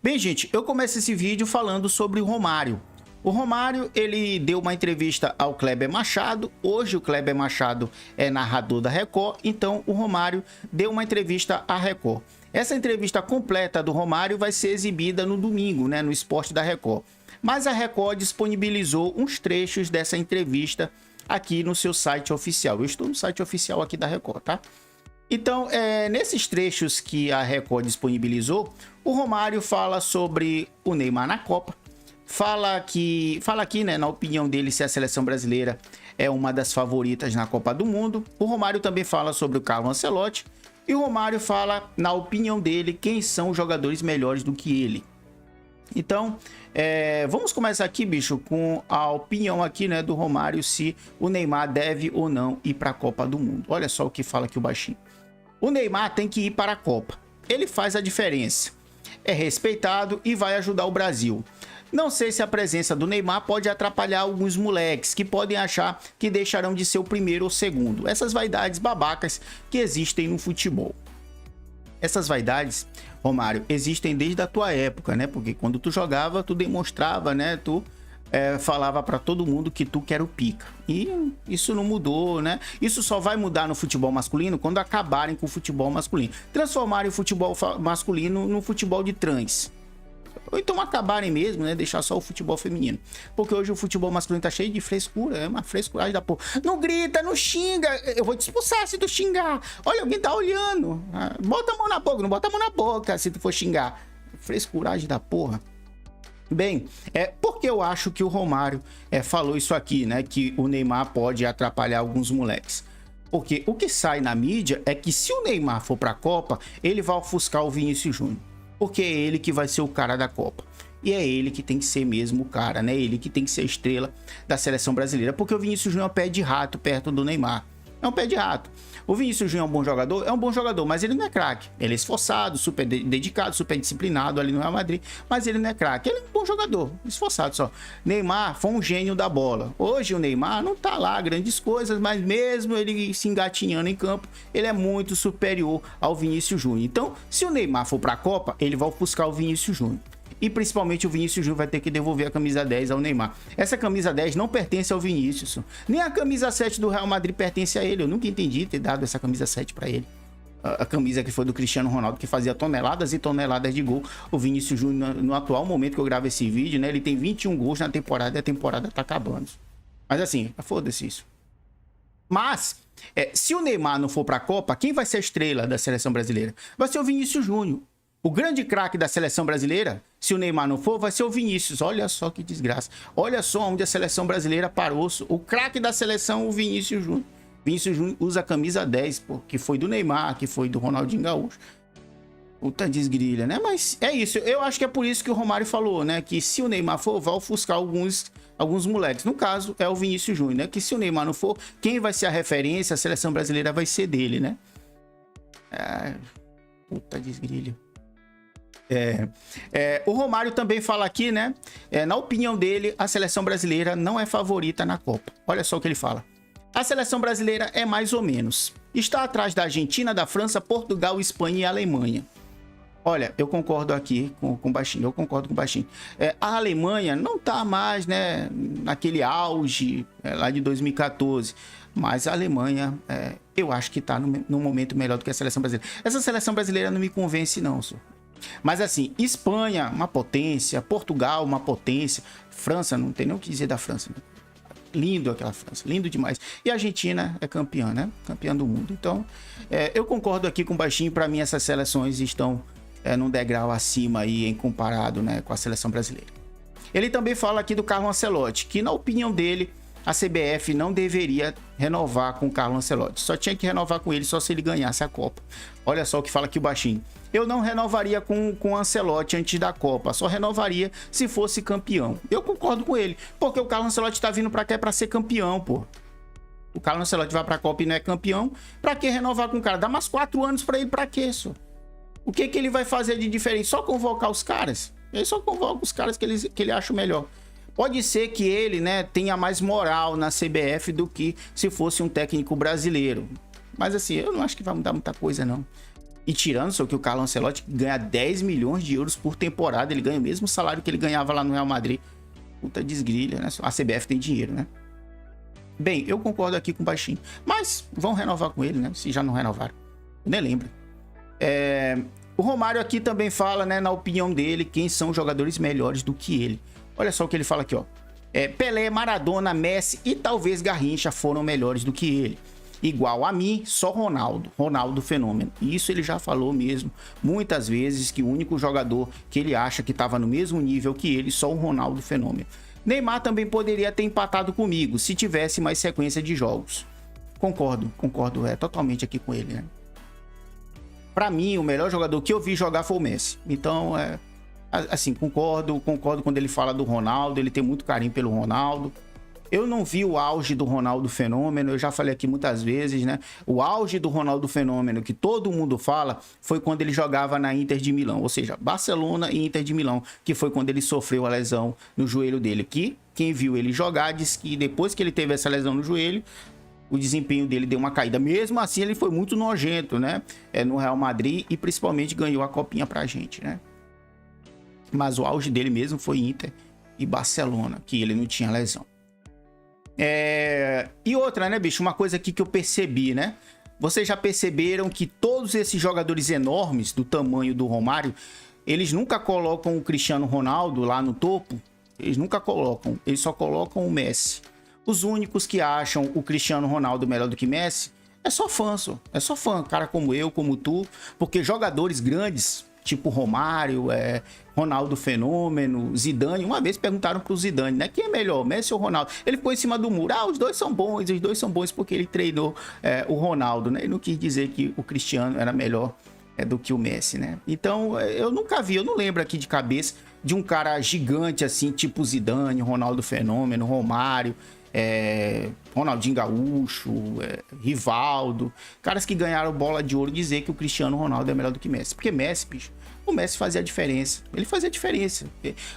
Bem, gente, eu começo esse vídeo falando sobre o Romário. O Romário, ele deu uma entrevista ao Kleber Machado. Hoje o Kleber Machado é narrador da Record, então o Romário deu uma entrevista à Record. Essa entrevista completa do Romário vai ser exibida no domingo, né, no Esporte da Record. Mas a Record disponibilizou uns trechos dessa entrevista aqui no seu site oficial. Eu estou no site oficial aqui da Record, tá? Então, nesses trechos que a Record disponibilizou, o Romário fala sobre o Neymar na Copa. Fala aqui, né, na opinião dele, se a seleção brasileira é uma das favoritas na Copa do Mundo. O Romário também fala sobre o Carlo Ancelotti. E o Romário fala, na opinião dele, quem são os jogadores melhores do que ele. Então, vamos começar aqui, bicho, com a opinião aqui, né, do Romário, se o Neymar deve ou não ir para a Copa do Mundo. Olha só o que fala aqui o baixinho. O Neymar tem que ir para a Copa. Ele faz a diferença. É respeitado e vai ajudar o Brasil. Não sei se a presença do Neymar pode atrapalhar alguns moleques que podem achar que deixarão de ser o primeiro ou segundo. Essas vaidades babacas que existem no futebol. Essas vaidades, Romário, existem desde a tua época, né? Porque quando tu jogava, tu demonstrava, né? Tu falava pra todo mundo que tu quer o pica. E isso não mudou, né? Isso só vai mudar no futebol masculino quando acabarem com o futebol masculino. Transformarem o futebol masculino num futebol de trans. Ou então acabarem mesmo, né? Deixar só o futebol feminino. Porque hoje o futebol masculino tá cheio de frescura. É uma frescuragem da porra. Não grita, não xinga. Eu vou te expulsar se tu xingar. Olha, alguém tá olhando. Bota a mão na boca. Não bota a mão na boca se tu for xingar. Frescuragem da porra. Bem, porque eu acho que o Romário falou isso aqui, né? Que o Neymar pode atrapalhar alguns moleques. Porque o que sai na mídia é que se o Neymar for pra Copa, ele vai ofuscar o Vinícius Júnior. Porque é ele que vai ser o cara da Copa. E é ele que tem que ser mesmo o cara, né? Ele que tem que ser a estrela da seleção brasileira. Porque o Vinícius Júnior é um pé de rato perto do Neymar. É um pé de rato. O Vinícius Júnior é um bom jogador? É um bom jogador, mas ele não é craque. Ele é esforçado, super dedicado, super disciplinado ali no Real Madrid, mas ele não é craque. Ele é um bom jogador, esforçado só. Neymar foi um gênio da bola. Hoje o Neymar não tá lá grandes coisas, mas mesmo ele se engatinhando em campo, ele é muito superior ao Vinícius Júnior. Então, se o Neymar for pra Copa, ele vai ofuscar o Vinícius Júnior. E principalmente o Vinícius Júnior vai ter que devolver a camisa 10 ao Neymar. Essa camisa 10 não pertence ao Vinícius. Nem a camisa 7 do Real Madrid pertence a ele. Eu nunca entendi ter dado essa camisa 7 para ele. A camisa que foi do Cristiano Ronaldo, que fazia toneladas e toneladas de gol. O Vinícius Júnior, no atual momento que eu gravo esse vídeo, né, ele tem 21 gols na temporada e a temporada tá acabando. Mas assim, foda-se isso. Mas, se o Neymar não for para a Copa, quem vai ser a estrela da seleção brasileira? Vai ser o Vinícius Júnior. O grande craque da seleção brasileira, se o Neymar não for, vai ser o Vinícius. Olha só que desgraça. Olha só onde a seleção brasileira parou. O craque da seleção, o Vinícius Júnior. Vinícius Júnior usa a camisa 10, pô, que foi do Neymar, que foi do Ronaldinho Gaúcho. Puta desgrilha, né? Mas é isso. Eu acho que é por isso que o Romário falou, né? Que se o Neymar for, vai ofuscar alguns moleques. No caso, é o Vinícius Júnior, né? Que se o Neymar não for, quem vai ser a referência, a seleção brasileira vai ser dele, né? Puta desgrilha. O Romário também fala aqui, né? Na opinião dele, a seleção brasileira não é favorita na Copa. Olha só o que ele fala. A seleção brasileira é mais ou menos. Está atrás da Argentina, da França, Portugal, Espanha e Alemanha. Olha, eu concordo aqui com o baixinho. Eu concordo com o baixinho. A Alemanha não tá mais, né, naquele auge lá de 2014. Mas a Alemanha, eu acho que tá num momento melhor do que a seleção brasileira. Essa seleção brasileira não me convence, não, senhor. Mas assim, Espanha, uma potência, Portugal, uma potência, França, não tem nem o que dizer da França, né? Lindo aquela França, lindo demais. E a Argentina é campeã, né? Campeã do mundo. Então, eu concordo aqui com o baixinho, para mim essas seleções estão num degrau acima aí, em comparado, né, com a seleção brasileira. Ele também fala aqui do Carlo Ancelotti, que na opinião dele, a CBF não deveria renovar com o Carlo Ancelotti. Só tinha que renovar com ele só se ele ganhasse a Copa. Olha só o que fala aqui o baixinho. Eu não renovaria com o Ancelotti antes da Copa. Só renovaria se fosse campeão. Eu concordo com ele. Porque o Carlo Ancelotti tá vindo pra cá pra ser campeão, pô. O Carlo Ancelotti vai pra Copa e não é campeão. Pra que renovar com o cara? Dá mais 4 anos pra ele, pra quê, só? O que ele vai fazer de diferente? Só convocar os caras? Ele só convoca os caras que ele acha melhor. Pode ser que ele, né, tenha mais moral na CBF do que se fosse um técnico brasileiro. Mas assim, eu não acho que vai mudar muita coisa, não. E tirando só que o Carlo Ancelotti ganha 10 milhões de euros por temporada, ele ganha o mesmo salário que ele ganhava lá no Real Madrid. Puta desgrilha, né? A CBF tem dinheiro, né? Bem, eu concordo aqui com o Baixinho. Mas vão renovar com ele, né? Se já não renovaram. Eu nem lembro. O Romário aqui também fala, né, na opinião dele, quem são os jogadores melhores do que ele. Olha só o que ele fala aqui, ó. Pelé, Maradona, Messi e talvez Garrincha foram melhores do que ele. Igual a mim, só Ronaldo fenômeno. Isso ele já falou mesmo muitas vezes, que o único jogador que ele acha que estava no mesmo nível que ele, só o Ronaldo fenômeno. Neymar também poderia ter empatado comigo, se tivesse mais sequência de jogos. Concordo totalmente aqui com ele, né? Pra mim, o melhor jogador que eu vi jogar foi o Messi. Então, assim, concordo quando ele fala do Ronaldo, ele tem muito carinho pelo Ronaldo. Eu não vi o auge do Ronaldo Fenômeno, eu já falei aqui muitas vezes, né? O auge do Ronaldo Fenômeno, que todo mundo fala, foi quando ele jogava na Inter de Milão, ou seja, Barcelona e Inter de Milão, que foi quando ele sofreu a lesão no joelho dele. Que quem viu ele jogar disse que depois que ele teve essa lesão no joelho, o desempenho dele deu uma caída. Mesmo assim, ele foi muito nojento, né? No Real Madrid e principalmente ganhou a copinha pra gente, né? Mas o auge dele mesmo foi Inter e Barcelona, que ele não tinha lesão. E outra, né, bicho? Uma coisa aqui que eu percebi, né? Vocês já perceberam que todos esses jogadores enormes, do tamanho do Romário, eles nunca colocam o Cristiano Ronaldo lá no topo? Eles nunca colocam. Eles só colocam o Messi. Os únicos que acham o Cristiano Ronaldo melhor do que Messi é só fã, só. É só fã, cara como eu, como tu. Porque jogadores grandes, tipo Romário, Ronaldo Fenômeno, Zidane. Uma vez perguntaram pro Zidane, né? Quem é melhor, Messi ou Ronaldo? Ele ficou em cima do muro. Os dois são bons porque ele treinou o Ronaldo, né? Ele não quis dizer que o Cristiano era melhor do que o Messi, né? Então, eu nunca vi, eu não lembro aqui de cabeça de um cara gigante assim, tipo Zidane, Ronaldo Fenômeno, Romário, Ronaldinho Gaúcho, Rivaldo, caras que ganharam bola de ouro, dizer que o Cristiano Ronaldo é melhor do que Messi. Porque Messi, bicho, o Messi fazia a diferença. Ele fazia a diferença.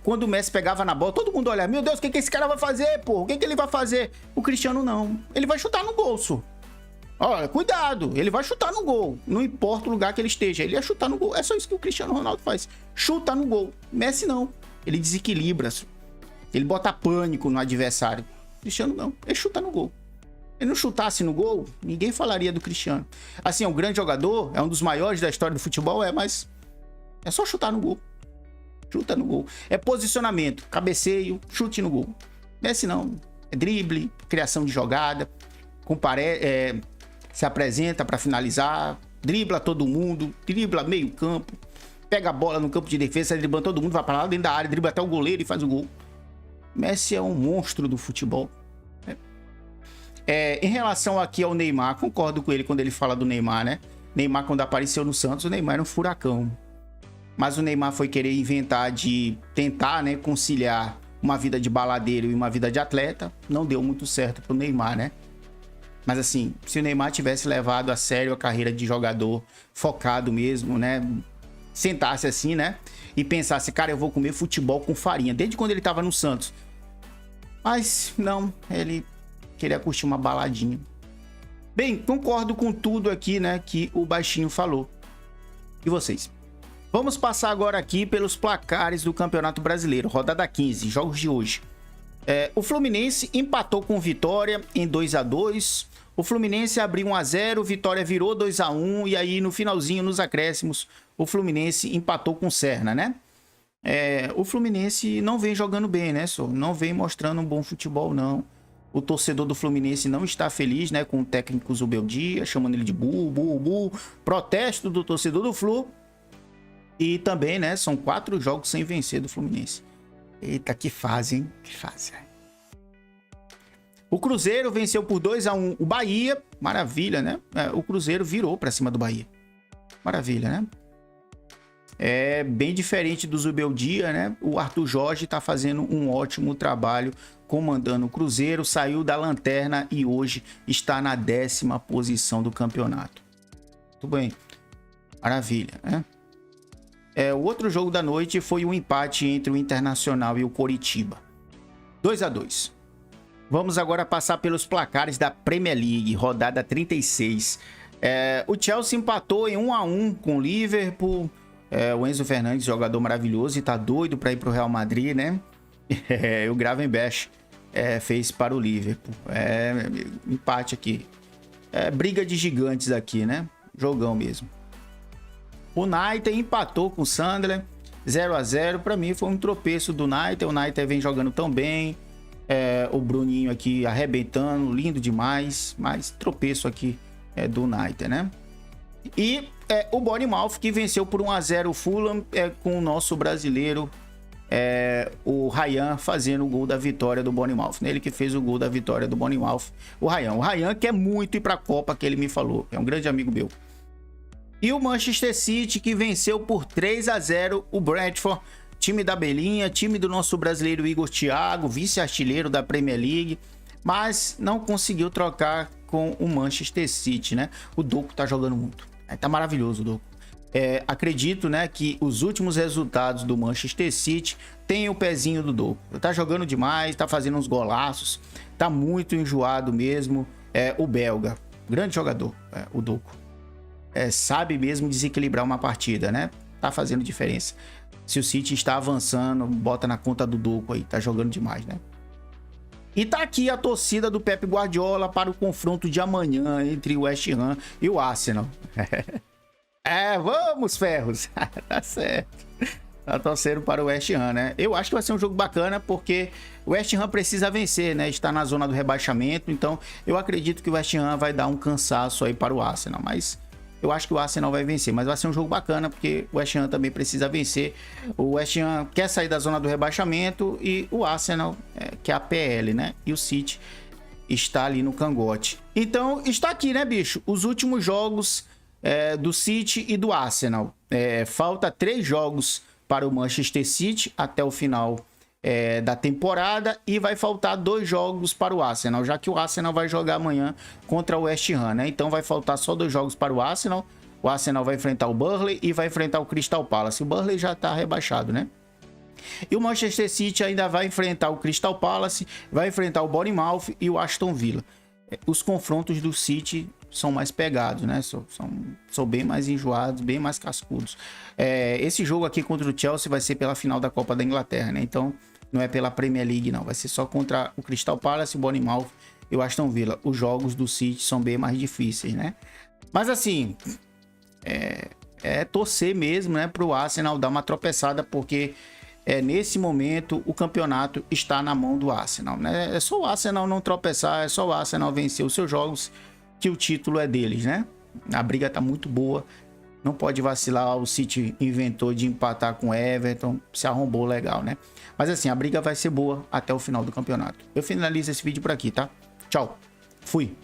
Quando o Messi pegava na bola, todo mundo olhava, meu Deus, o que esse cara vai fazer, pô? O que ele vai fazer? O Cristiano não. Ele vai chutar no gol, só. Olha, cuidado, ele vai chutar no gol. Não importa o lugar que ele esteja, ele ia chutar no gol. É só isso que o Cristiano Ronaldo faz. Chuta no gol. Messi não. Ele desequilibra. Ele bota pânico no adversário. Cristiano não. Ele chuta no gol. Ele não chutasse no gol, ninguém falaria do Cristiano. Assim, é um grande jogador, é um dos maiores da história do futebol, mas é só chutar no gol. Chuta no gol. É posicionamento, cabeceio, chute no gol. Messi não. É drible, criação de jogada, se apresenta para finalizar, dribla todo mundo, dribla meio campo, pega a bola no campo de defesa, dribla todo mundo, vai para lá dentro da área, dribla até o goleiro e faz o gol. Messi é um monstro do futebol. Em relação aqui ao Neymar, concordo com ele quando ele fala do Neymar, né? Neymar, quando apareceu no Santos, o Neymar era um furacão. Mas o Neymar foi querer inventar de tentar, né, conciliar uma vida de baladeiro e uma vida de atleta. Não deu muito certo pro Neymar, né? Mas assim, se o Neymar tivesse levado a sério a carreira de jogador, focado mesmo, né? Sentasse assim, né? E pensasse, cara, eu vou comer futebol com farinha. Desde quando ele tava no Santos. Mas não, ele queria curtir uma baladinha. Bem, concordo com tudo aqui, né, que o Baixinho falou. E vocês? Vamos passar agora aqui pelos placares do Campeonato Brasileiro. Rodada 15, jogos de hoje. O Fluminense empatou com o Vitória em 2-2. O Fluminense abriu 1-0, Vitória virou 2-1. E aí, no finalzinho, nos acréscimos, o Fluminense empatou com o Serna, né? O Fluminense não vem jogando bem, né, só? Não vem mostrando um bom futebol, não. O torcedor do Fluminense não está feliz, né, com o técnico Zubeldia, chamando ele de burro. Protesto do torcedor do Flu. E também, né, são 4 jogos sem vencer do Fluminense. Eita, que fase, hein? Que fase. O Cruzeiro venceu por 2-1 o Bahia. Maravilha, né? O Cruzeiro virou pra cima do Bahia. Maravilha, né? É bem diferente do Zubeldia, né? O Arthur Jorge tá fazendo um ótimo trabalho comandando o Cruzeiro. Saiu da lanterna e hoje está na 10ª posição do campeonato. Muito bem. Maravilha, né? O outro jogo da noite foi um empate entre o Internacional e o Coritiba. 2-2. Vamos agora passar pelos placares da Premier League, rodada 36. O Chelsea empatou em 1-1 com o Liverpool. O Enzo Fernandes, jogador maravilhoso, e tá doido para ir pro Real Madrid, né? O Gravenberch fez para o Liverpool. Empate aqui. Briga de gigantes aqui, né? Jogão mesmo. O United empatou com o Sunderland 0-0. Para mim foi um tropeço do United. O United vem jogando tão bem. O Bruninho aqui arrebentando, lindo demais. Mas tropeço aqui do United, né? E o Bournemouth que venceu por 1-0 o Fulham, com o nosso brasileiro, o Ryan, fazendo o gol da vitória do Bournemouth. Ele que fez o gol da vitória do Bournemouth. O Ryan quer muito ir para a Copa, que ele me falou. É um grande amigo meu. E o Manchester City que venceu por 3-0 o Brentford. Time da Belinha, time do nosso brasileiro Igor Thiago, vice-artilheiro da Premier League. Mas não conseguiu trocar com o Manchester City, né? O Doku tá jogando muito. Tá maravilhoso o Doku. Acredito, né, que os últimos resultados do Manchester City tem o pezinho do Doku. Tá jogando demais, tá fazendo uns golaços, tá muito enjoado mesmo. O belga, grande jogador, o Doku. Sabe mesmo desequilibrar uma partida, né? Tá fazendo diferença. Se o City está avançando, bota na conta do Doku aí, tá jogando demais, né? E tá aqui a torcida do Pep Guardiola para o confronto de amanhã entre o West Ham e o Arsenal. Vamos, ferros! Tá certo. Tá torcendo para o West Ham, né? Eu acho que vai ser um jogo bacana porque o West Ham precisa vencer, né? Está na zona do rebaixamento, então eu acredito que o West Ham vai dar um cansaço aí para o Arsenal, mas eu acho que o Arsenal vai vencer, mas vai ser um jogo bacana porque o West Ham também precisa vencer. O West Ham quer sair da zona do rebaixamento e o Arsenal quer a PL, né? E o City está ali no cangote. Então está aqui, né, bicho? Os últimos jogos do City e do Arsenal. Falta 3 jogos para o Manchester City até o final da temporada e vai faltar 2 jogos para o Arsenal, já que o Arsenal vai jogar amanhã contra o West Ham, né? Então vai faltar só 2 jogos para o Arsenal. O Arsenal vai enfrentar o Burnley e vai enfrentar o Crystal Palace. O Burnley já está rebaixado, né? E o Manchester City ainda vai enfrentar o Crystal Palace, vai enfrentar o Bournemouth e o Aston Villa. Os confrontos do City são mais pegados, né? São bem mais enjoados, bem mais cascudos. Esse jogo aqui contra o Chelsea vai ser pela final da Copa da Inglaterra, né? Então não é pela Premier League, não. Vai ser só contra o Crystal Palace, o Bournemouth e o Aston Villa. Os jogos do City são bem mais difíceis, né? Mas assim, torcer mesmo, né? Para o Arsenal dar uma tropeçada, porque nesse momento o campeonato está na mão do Arsenal, né? É só o Arsenal não tropeçar, é só o Arsenal vencer os seus jogos que o título é deles, né? A briga tá muito boa, não pode vacilar. O City inventou de empatar com o Everton, se arrombou legal, né? Mas assim, a briga vai ser boa até o final do campeonato. Eu finalizo esse vídeo por aqui, tá? Tchau, fui!